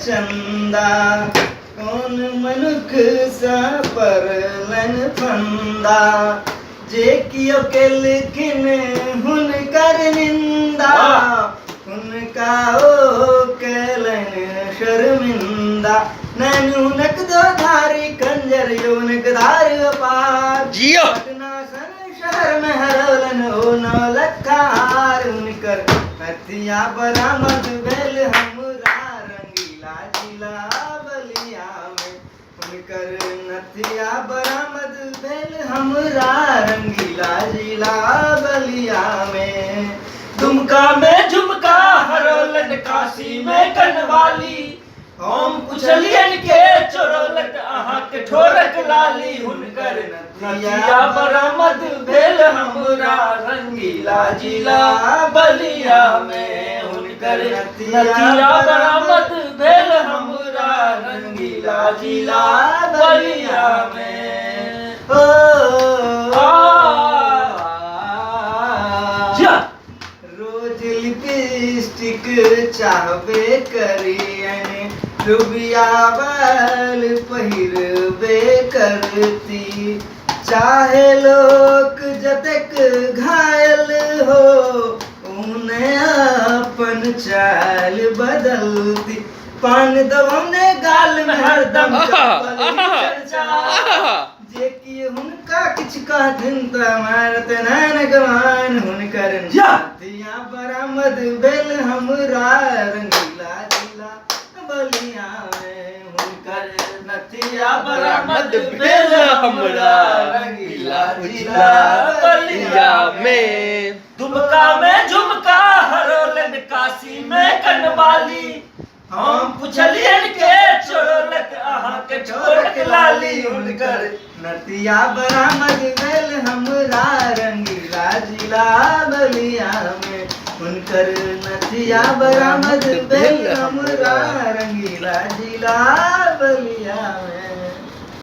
चंदा कौन मनुख सा परलन फंदा जे कियो के लिखिन हुनकर निंदा उनका ओ कैलन शर्मिंदा नैनु नक दो धारी कंजर योनक धार अपार जियो पटना सन शहर में हरौलन ओ नौलखार उनकर नथिया बरामद भेल हमरा रंगीला जिला बलिया में उनकर नथिया बरामद भेल हमरा रंगीला जिला बलिया में दुमका में झुमका हरौलन काशी में कनवाली हम पुछलियन के चोरौलट अहाँ के ठोरक लाली हुनकर नथिया बरामद भेल हमरा रंगीला जिला बलिया में हुनकर नथिया बरामद भेल हमरा रंगीला जिला बलिया में रोज लिपस्टिक चाहबे करियन रुबिया बाल पहिरबे करती चाहे लोग जतक घायल हो उन्हें अपन चाल बदलती पान दवने गाल में हरदम चर्चा जे कि हुनका किछ कहथिन त मारत नैन गवान हुनकर नथिया बरामद भेल हमरा रंगीला जिला बलिया में हुनकर नथिया बरामद भेल हमरा रंगीला जिला बलिया में दुमका में झुमका हरौलन काशी में कनवाली हम पुछलियन के चोरलक अहाँ के ठोरक लाली हुनकर नथिया बरामद भेल हमरा रंगीला जिला बलिया में हुनकर नथिया बरामद भेल हमरा रंगीला जिला